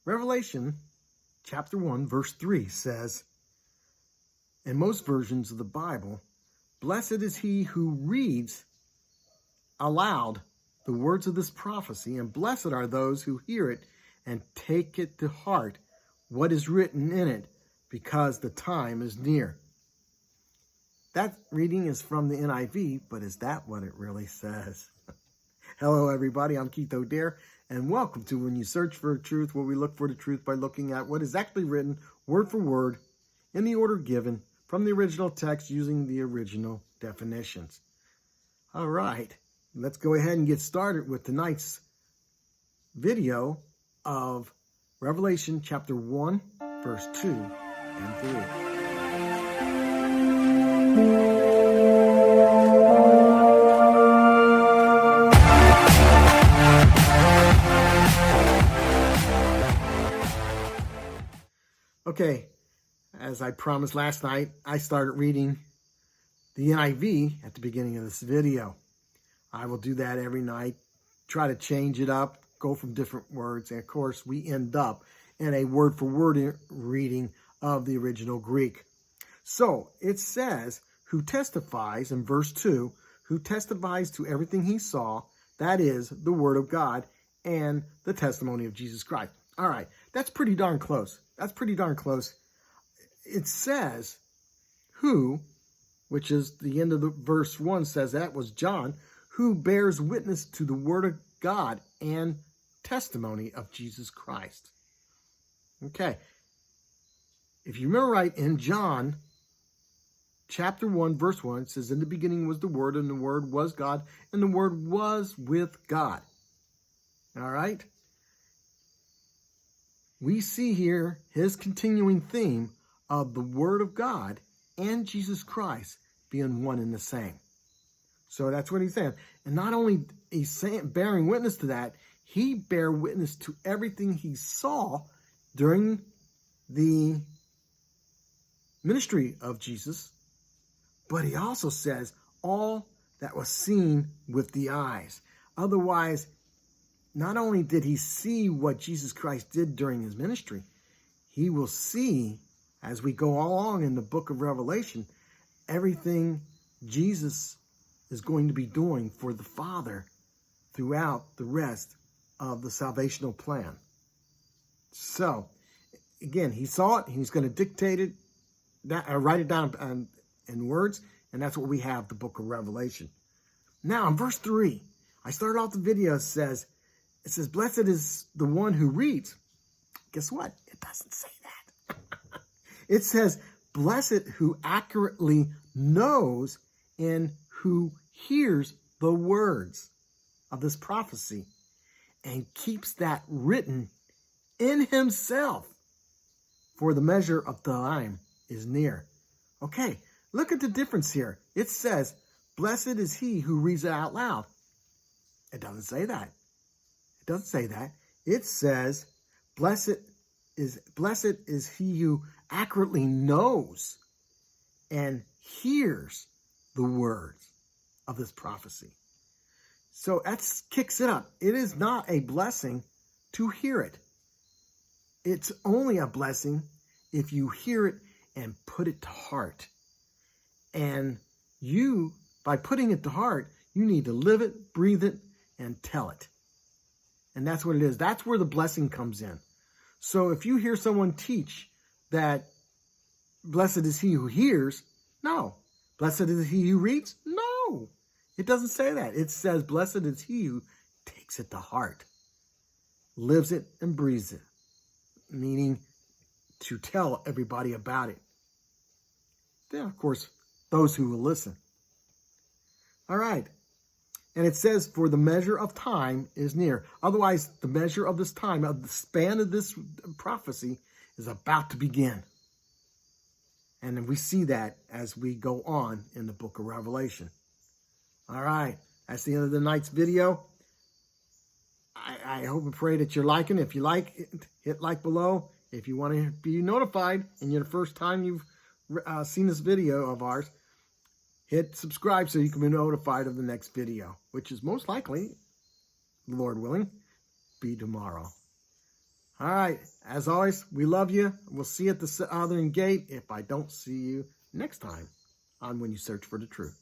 Revelation chapter 1, verse 3 says, in most versions of the Bible, blessed is he who reads aloud the words of this prophecy, and blessed are those who hear it and take it to heart what is written in it, because the time is near. That reading is from the NIV, but is that what it really says? Hello, everybody. I'm Keith O'Dare, and welcome to When You Search for Truth, where we look for the truth by looking at what is actually written, word for word, in the order given from the original text using the original definitions. All right, let's go ahead and get started with tonight's video of Revelation chapter 1, verse 2 and 3. Okay, as I promised last night, I started reading the NIV at the beginning of this video. I will do that every night, try to change it up, go from different words, and of course we end up in a word-for-word reading of the original Greek. So it says, who testifies, in verse 2, who testifies to everything he saw, that is, the word of God and the testimony of Jesus Christ. All right, that's pretty darn close. That's pretty darn close. It says, who, which is the end of the verse 1 says that was John, who bears witness to the word of God and testimony of Jesus Christ. Okay. If you remember right, in John chapter 1, verse 1, it says, in the beginning was the Word, and the Word was God, and the Word was with God. All right? We see here his continuing theme of the Word of God and Jesus Christ being one and the same. So that's what he's saying. And not only he's saying, bearing witness to that, he bare witness to everything he saw during the ministry of Jesus. But he also says all that was seen with the eyes. Otherwise, not only did he see what Jesus Christ did during his ministry, he will see, as we go along in the book of Revelation, everything Jesus is going to be doing for the Father throughout the rest of the salvational plan. So, again, he saw it. He's going to dictate it, write it down in words, and that's what we have, the book of Revelation. Now, in verse 3, I started off the video, it says, blessed is the one who reads. Guess what? It doesn't say that. It says, blessed who accurately knows and who hears the words of this prophecy and keeps that written in himself, for the measure of time is near. Okay, look at the difference here. It says, blessed is he who reads it out loud. It doesn't say that. It doesn't say that. It says, blessed is he who accurately knows and hears the words of this prophecy. So that kicks it up. It is not a blessing to hear it. It's only a blessing if you hear it and put it to heart. And you, by putting it to heart, you need to live it, breathe it, and tell it. And that's what it is. That's where the blessing comes in. So if you hear someone teach that blessed is he who hears, no. Blessed is he who reads, no. It doesn't say that. It says blessed is he who takes it to heart, lives it and breathes it, meaning to tell everybody about it. Then, of course, those who will listen. All right. And it says, for the measure of time is near. Otherwise, the measure of this time, of the span of this prophecy, is about to begin. And then we see that as we go on in the book of Revelation. All right. That's the end of the night's video. I hope and pray that you're liking it. If you like it, hit like below. If you want to be notified and you're the first time you've seen this video of ours, hit subscribe so you can be notified of the next video, which is most likely, Lord willing, be tomorrow. All right. As always, we love you. We'll see you at the Southern Gate if I don't see you next time on When You Search for the Truth.